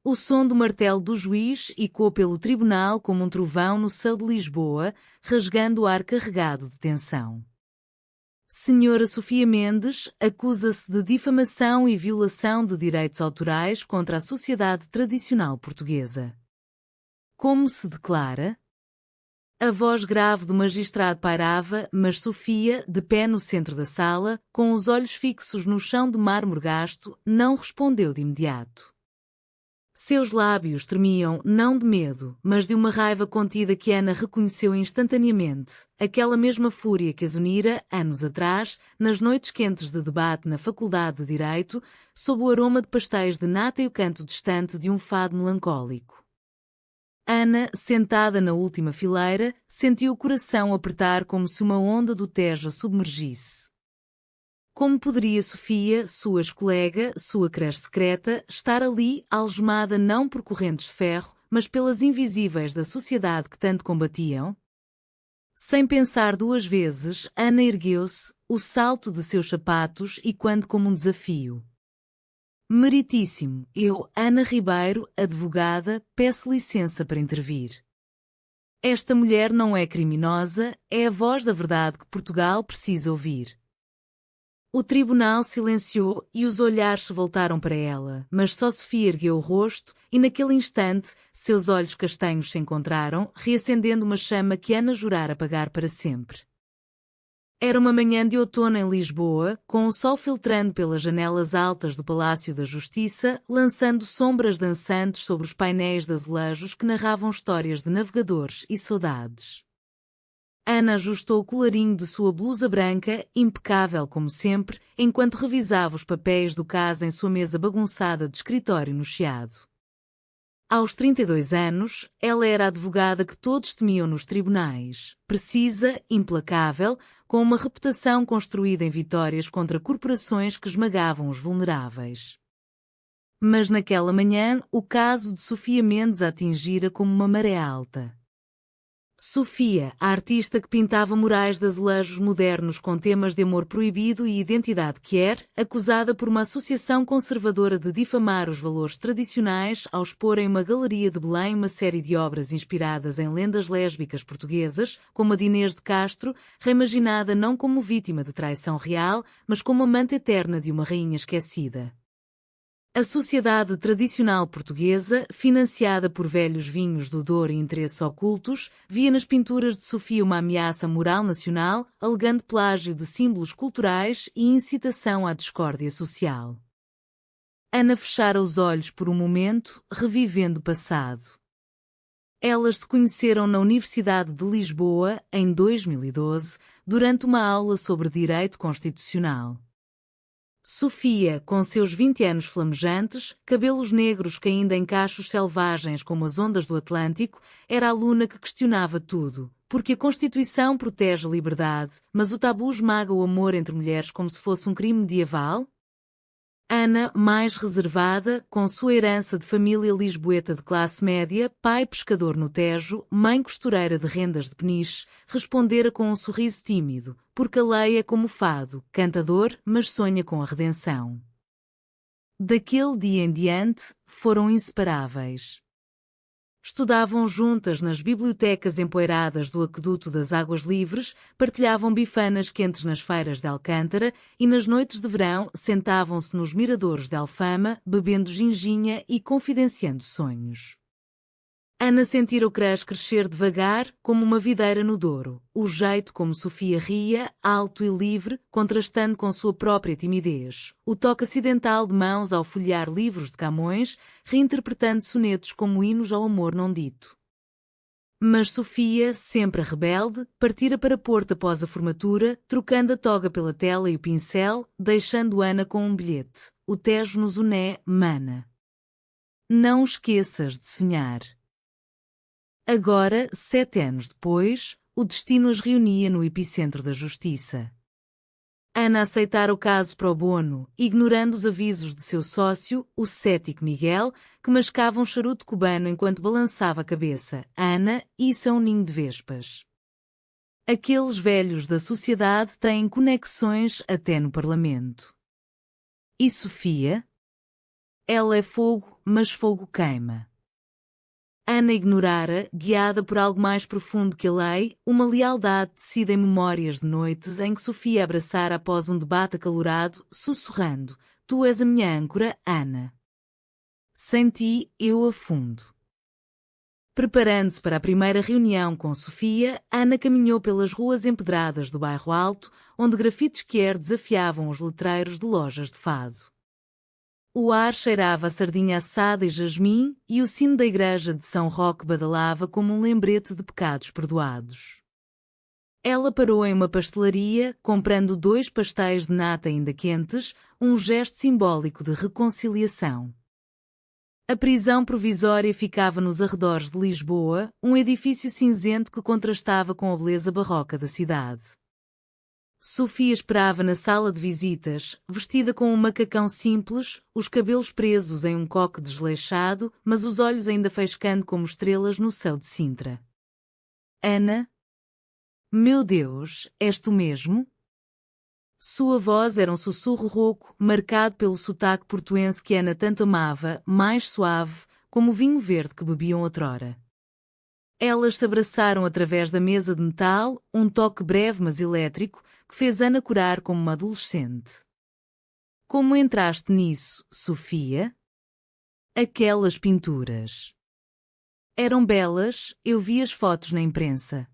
O som do martelo do juiz ecoou pelo tribunal como um trovão no céu de Lisboa, rasgando o ar carregado de tensão. Senhora Sofia Mendes acusa-se de difamação e violação de direitos autorais contra a sociedade tradicional portuguesa. Como se declara? A voz grave do magistrado pairava, mas Sofia, de pé no centro da sala, com os olhos fixos no chão de mármore gasto, não respondeu de imediato. Seus lábios tremiam não de medo, mas de uma raiva contida que Ana reconheceu instantaneamente, aquela mesma fúria que as unira, anos atrás, nas noites quentes de debate na Faculdade de Direito, sob o aroma de pastéis de nata e o canto distante de um fado melancólico. Ana, sentada na última fileira, sentiu o coração apertar como se uma onda do Tejo a submergisse. Como poderia Sofia, sua ex-colega, sua creche secreta, estar ali, algemada não por correntes de ferro, mas pelas invisíveis da sociedade que tanto combatiam? Sem pensar duas vezes, Ana ergueu-se, o salto de seus sapatos e quando como um desafio. Meritíssimo, eu, Ana Ribeiro, advogada, peço licença para intervir. Esta mulher não é criminosa, é a voz da verdade que Portugal precisa ouvir. O tribunal silenciou e os olhares se voltaram para ela, mas só Sofia ergueu o rosto e naquele instante seus olhos castanhos se encontraram, reacendendo uma chama que Ana jurara apagar para sempre. Era uma manhã de outono em Lisboa, com o sol filtrando pelas janelas altas do Palácio da Justiça, lançando sombras dançantes sobre os painéis de azulejos que narravam histórias de navegadores e saudades. Ana ajustou o colarinho de sua blusa branca, impecável como sempre, enquanto revisava os papéis do caso em sua mesa bagunçada de escritório no Chiado. Aos 32 anos, ela era a advogada que todos temiam nos tribunais, precisa, implacável, com uma reputação construída em vitórias contra corporações que esmagavam os vulneráveis. Mas naquela manhã, o caso de Sofia Mendes a atingira como uma maré alta. Sofia, a artista que pintava murais de azulejos modernos com temas de amor proibido e identidade queer, acusada por uma associação conservadora de difamar os valores tradicionais ao expor em uma galeria de Belém uma série de obras inspiradas em lendas lésbicas portuguesas, como a de Inês de Castro, reimaginada não como vítima de traição real, mas como amante eterna de uma rainha esquecida. A sociedade tradicional portuguesa, financiada por velhos vinhos do Douro e interesses ocultos, via nas pinturas de Sofia uma ameaça moral nacional, alegando plágio de símbolos culturais e incitação à discórdia social. Ana fechara os olhos por um momento, revivendo o passado. Elas se conheceram na Universidade de Lisboa, em 2012, durante uma aula sobre direito constitucional. Sofia, com seus 20 anos flamejantes, cabelos negros caindo em cachos selvagens como as ondas do Atlântico, era a aluna que questionava tudo, porque a Constituição protege a liberdade, mas o tabu esmaga o amor entre mulheres como se fosse um crime medieval? Ana, mais reservada, com sua herança de família lisboeta de classe média, pai pescador no Tejo, mãe costureira de rendas de Peniche, respondera com um sorriso tímido, porque a lei é como o fado, cantador, mas sonha com a redenção. Daquele dia em diante, foram inseparáveis. Estudavam juntas nas bibliotecas empoeiradas do Aqueduto das Águas Livres, partilhavam bifanas quentes nas feiras de Alcântara e nas noites de verão sentavam-se nos miradores de Alfama, bebendo ginginha e confidenciando sonhos. Ana sentira o crush crescer devagar, como uma videira no Douro, o jeito como Sofia ria, alto e livre, contrastando com sua própria timidez, o toque acidental de mãos ao folhear livros de Camões, reinterpretando sonetos como hinos ao amor não dito. Mas Sofia, sempre a rebelde, partira para Porto após a formatura, trocando a toga pela tela e o pincel, deixando Ana com um bilhete: o Tejo nos une, mana. Não esqueças de sonhar. Agora, 7 anos depois, o destino as reunia no epicentro da justiça. Ana aceitara o caso pro bono, ignorando os avisos de seu sócio, o cético Miguel, que mascava um charuto cubano enquanto balançava a cabeça. Ana, isso é um ninho de vespas. Aqueles velhos da sociedade têm conexões até no Parlamento. E Sofia? Ela é fogo, mas fogo queima. Ana ignorara, guiada por algo mais profundo que a lei, uma lealdade tecida em memórias de noites em que Sofia abraçara após um debate acalorado, sussurrando: Tu és a minha âncora, Ana. Sem ti, eu afundo. Preparando-se para a primeira reunião com Sofia, Ana caminhou pelas ruas empedradas do bairro Alto, onde grafites queer desafiavam os letreiros de lojas de fado. O ar cheirava a sardinha assada e jasmim, e o sino da igreja de São Roque badalava como um lembrete de pecados perdoados. Ela parou em uma pastelaria, comprando 2 pastéis de nata ainda quentes, um gesto simbólico de reconciliação. A prisão provisória ficava nos arredores de Lisboa, um edifício cinzento que contrastava com a beleza barroca da cidade. Sofia esperava na sala de visitas, vestida com um macacão simples, os cabelos presos em um coque desleixado, mas os olhos ainda faiscando como estrelas no céu de Sintra. Ana? Meu Deus, és tu mesmo? Sua voz era um sussurro rouco, marcado pelo sotaque portuense que Ana tanto amava, mais suave, como o vinho verde que bebiam outrora. Elas se abraçaram através da mesa de metal, um toque breve mas elétrico, que fez Ana corar como uma adolescente. Como entraste nisso, Sofia? Aquelas pinturas. Eram belas, eu vi as fotos na imprensa.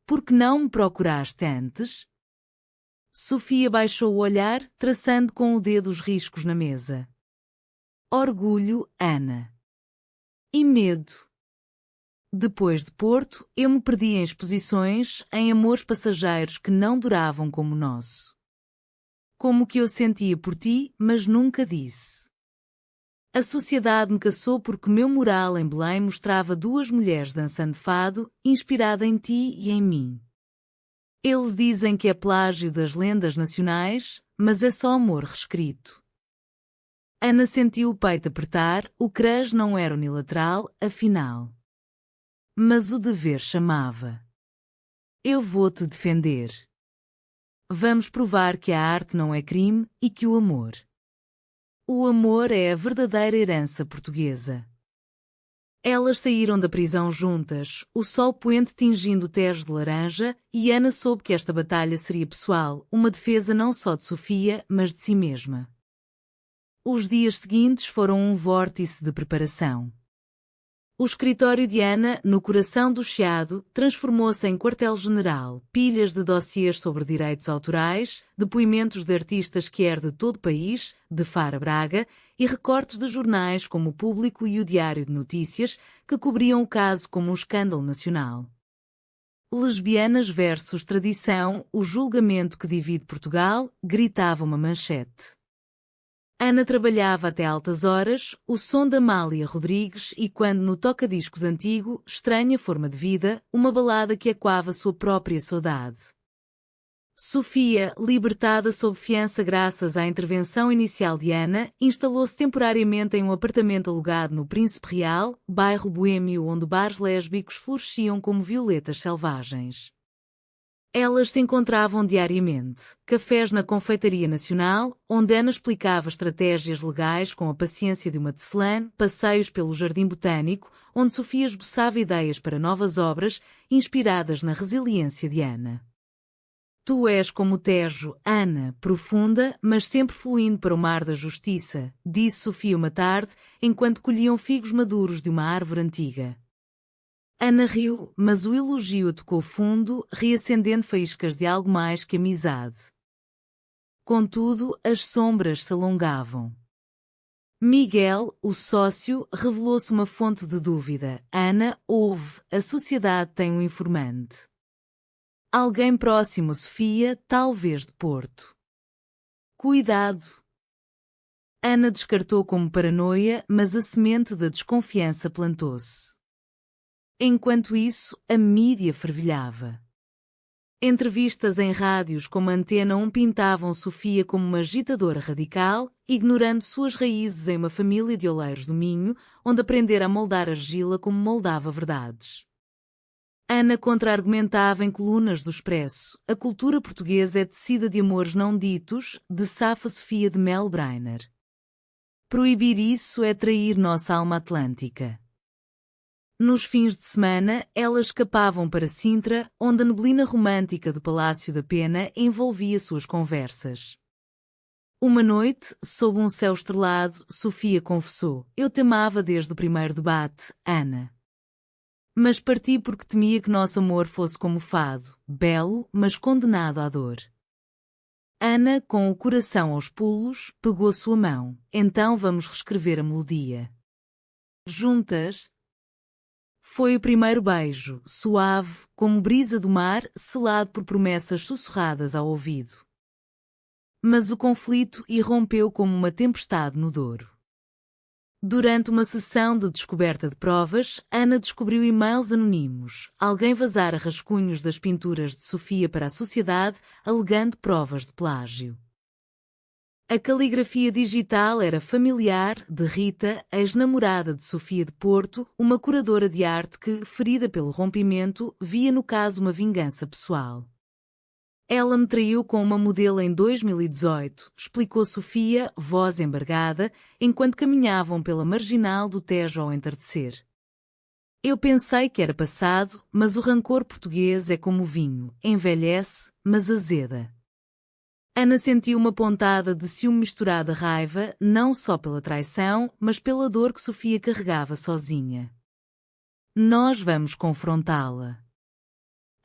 Por que não me procuraste antes? Sofia baixou o olhar, traçando com o dedo os riscos na mesa. Orgulho, Ana. E medo. Depois de Porto, eu me perdi em exposições, em amores passageiros que não duravam como o nosso. Como que eu sentia por ti, mas nunca disse. A sociedade me caçou porque meu mural em Belém mostrava 2 mulheres dançando fado, inspirada em ti e em mim. Eles dizem que é plágio das lendas nacionais, mas é só amor reescrito. Ana sentiu o peito apertar, o crush não era unilateral, afinal. Mas o dever chamava. Eu vou-te defender. Vamos provar que a arte não é crime e que o amor. O amor é a verdadeira herança portuguesa. Elas saíram da prisão juntas, o sol poente tingindo o Tejo de laranja, e Ana soube que esta batalha seria pessoal, uma defesa não só de Sofia, mas de si mesma. Os dias seguintes foram um vórtice de preparação. O escritório de Ana, no coração do Chiado, transformou-se em quartel-general, pilhas de dossiês sobre direitos autorais, depoimentos de artistas quer de todo o país, de Faro a Braga, e recortes de jornais como o Público e o Diário de Notícias, que cobriam o caso como um escândalo nacional. Lesbianas versus tradição, o julgamento que divide Portugal, gritava uma manchete. Ana trabalhava até altas horas, o som da Amália Rodrigues e quando no toca-discos antigo, Estranha Forma de Vida, uma balada que ecoava sua própria saudade. Sofia, libertada sob fiança graças à intervenção inicial de Ana, instalou-se temporariamente em um apartamento alugado no Príncipe Real, bairro boêmio onde bares lésbicos floresciam como violetas selvagens. Elas se encontravam diariamente, cafés na Confeitaria Nacional, onde Ana explicava estratégias legais com a paciência de uma tecelã, passeios pelo Jardim Botânico, onde Sofia esboçava ideias para novas obras, inspiradas na resiliência de Ana. Tu és como o Tejo, Ana, profunda, mas sempre fluindo para o mar da justiça, disse Sofia uma tarde, enquanto colhiam figos maduros de uma árvore antiga. Ana riu, mas o elogio a tocou fundo, reacendendo faíscas de algo mais que amizade. Contudo, as sombras se alongavam. Miguel, o sócio, revelou-se uma fonte de dúvida. Ana, ouve, a sociedade tem um informante. Alguém próximo a Sofia, talvez de Porto. Cuidado. Ana descartou como paranoia, mas a semente da desconfiança plantou-se. Enquanto isso, a mídia fervilhava. Entrevistas em rádios como Antena 1 pintavam Sofia como uma agitadora radical, ignorando suas raízes em uma família de oleiros do Minho, onde aprendera a moldar argila como moldava verdades. Ana contra-argumentava em colunas do Expresso: a cultura portuguesa é tecida de amores não ditos, de Safa Sofia de Mel Brainer. Proibir isso é trair nossa alma atlântica. Nos fins de semana, elas escapavam para Sintra, onde a neblina romântica do Palácio da Pena envolvia suas conversas. Uma noite, sob um céu estrelado, Sofia confessou: eu te amava desde o primeiro debate, Ana. Mas parti porque temia que nosso amor fosse como o fado, belo, mas condenado à dor. Ana, com o coração aos pulos, pegou sua mão. Então vamos reescrever a melodia. Juntas. Foi o primeiro beijo, suave, como brisa do mar, selado por promessas sussurradas ao ouvido. Mas o conflito irrompeu como uma tempestade no Douro. Durante uma sessão de descoberta de provas, Ana descobriu e-mails anónimos. Alguém vazara rascunhos das pinturas de Sofia para a sociedade, alegando provas de plágio. A caligrafia digital era familiar de Rita, ex-namorada de Sofia de Porto, uma curadora de arte que, ferida pelo rompimento, via no caso uma vingança pessoal. Ela me traiu com uma modelo em 2018, explicou Sofia, voz embargada, enquanto caminhavam pela marginal do Tejo ao entardecer. Eu pensei que era passado, mas o rancor português é como o vinho, envelhece, mas azeda. Ana sentiu uma pontada de ciúme misturada à raiva, não só pela traição, mas pela dor que Sofia carregava sozinha. Nós vamos confrontá-la.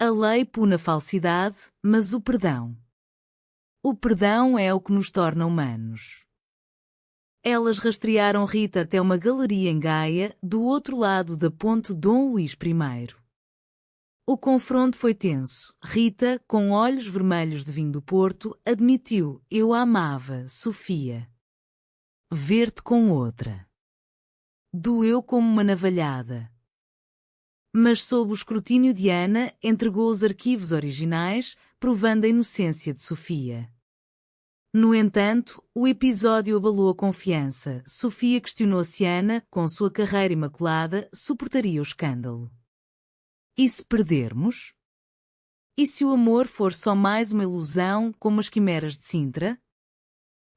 A lei pune a falsidade, mas o perdão. O perdão é o que nos torna humanos. Elas rastrearam Rita até uma galeria em Gaia, do outro lado da ponte Dom Luís I. O confronto foi tenso. Rita, com olhos vermelhos de vinho do Porto, admitiu: eu a amava, Sofia. Ver-te com outra. Doeu como uma navalhada. Mas sob o escrutínio de Ana, entregou os arquivos originais, provando a inocência de Sofia. No entanto, o episódio abalou a confiança. Sofia questionou se Ana, com sua carreira imaculada, suportaria o escândalo. E se perdermos? E se o amor for só mais uma ilusão, como as quimeras de Sintra?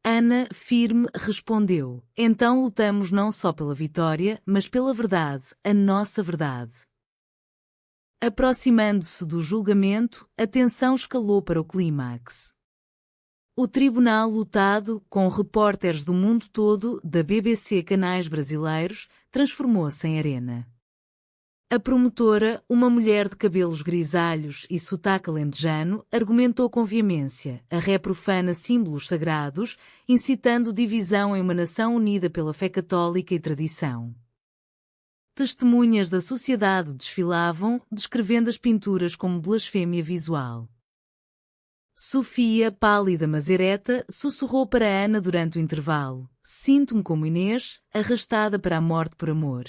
Ana, firme, respondeu: então lutamos não só pela vitória, mas pela verdade, a nossa verdade. Aproximando-se do julgamento, a tensão escalou para o clímax. O tribunal lotado, com repórteres do mundo todo, da BBC canais brasileiros, transformou-se em arena. A promotora, uma mulher de cabelos grisalhos e sotaque alentejano, argumentou com veemência: a ré profana símbolos sagrados, incitando divisão em uma nação unida pela fé católica e tradição. Testemunhas da sociedade desfilavam, descrevendo as pinturas como blasfêmia visual. Sofia, pálida mas ereta, sussurrou para Ana durante o intervalo: sinto-me como Inês, arrastada para a morte por amor.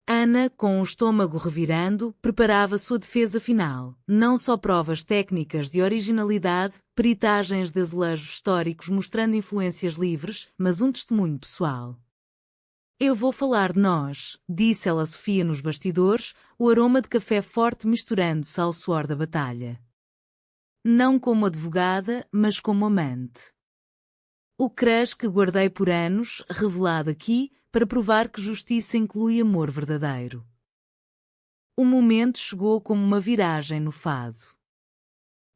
Ana, com o estômago revirando, preparava sua defesa final. Não só provas técnicas de originalidade, peritagens de azulejos históricos mostrando influências livres, mas um testemunho pessoal. Eu vou falar de nós, disse ela a Sofia nos bastidores, o aroma de café forte misturando-se ao suor da batalha. Não como advogada, mas como amante. O crush que guardei por anos, revelado aqui, para provar que justiça inclui amor verdadeiro. O momento chegou como uma viragem no fado.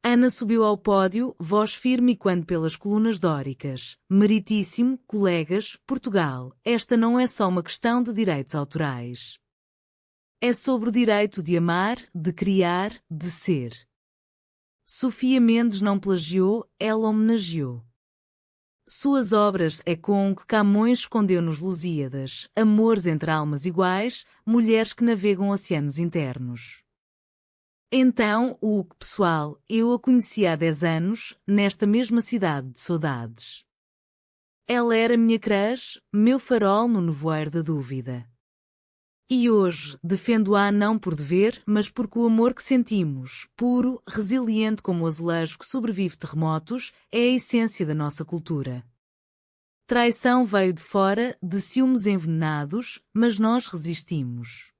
Ana subiu ao pódio, voz firme e quando pelas colunas dóricas: meritíssimo, colegas, Portugal, esta não é só uma questão de direitos autorais. É sobre o direito de amar, de criar, de ser. Sofia Mendes não plagiou, ela homenageou. Suas obras ecoam que Camões escondeu nos Lusíadas: amores entre almas iguais, mulheres que navegam oceanos internos. Então, o que pessoal, eu a conheci há 10 anos, nesta mesma cidade de saudades. Ela era minha crush, meu farol no nevoeiro da dúvida. E hoje, defendo-a não por dever, mas porque o amor que sentimos, puro, resiliente como o azulejo que sobrevive terremotos, é a essência da nossa cultura. Traição veio de fora, de ciúmes envenenados, mas nós resistimos.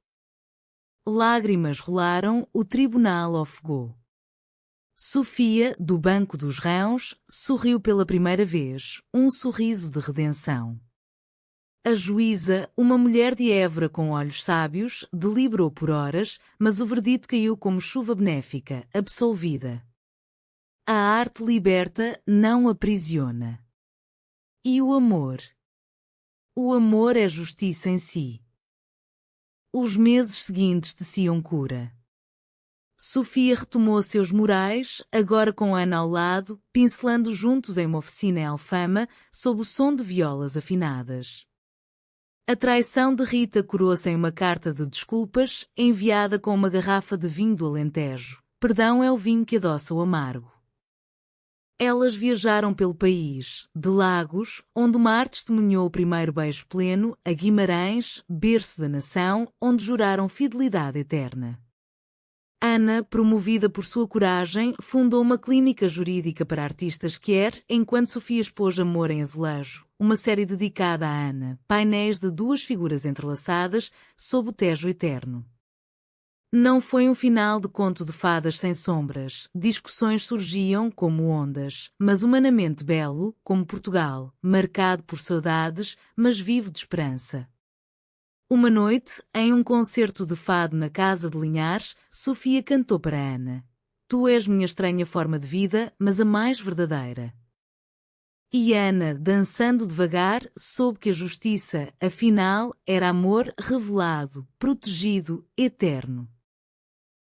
Lágrimas rolaram, o tribunal ofegou. Sofia, do banco dos réus, sorriu pela primeira vez, um sorriso de redenção. A juíza, uma mulher de Évora com olhos sábios, deliberou por horas, mas o verdito caiu como chuva benéfica, absolvida. A arte liberta, não aprisiona. E o amor? O amor é justiça em si. Os meses seguintes teciam cura. Sofia retomou seus murais, agora com Ana ao lado, pincelando juntos em uma oficina em Alfama, sob o som de violas afinadas. A traição de Rita curou-se em uma carta de desculpas, enviada com uma garrafa de vinho do Alentejo. Perdão é o vinho que adoça o amargo. Elas viajaram pelo país, de Lagos, onde o mar testemunhou o primeiro beijo pleno, a Guimarães, berço da nação, onde juraram fidelidade eterna. Ana, promovida por sua coragem, fundou uma clínica jurídica para artistas enquanto Sofia expôs Amor em Azulejo, uma série dedicada a Ana, painéis de duas figuras entrelaçadas sob o Tejo eterno. Não foi um final de conto de fadas sem sombras, discussões surgiam como ondas, mas humanamente belo, como Portugal, marcado por saudades, mas vivo de esperança. Uma noite, em um concerto de fado na casa de Linhares, Sofia cantou para Ana: Tu és minha estranha forma de vida, mas a mais verdadeira. E Ana, dançando devagar, soube que a justiça, afinal, era amor revelado, protegido, eterno.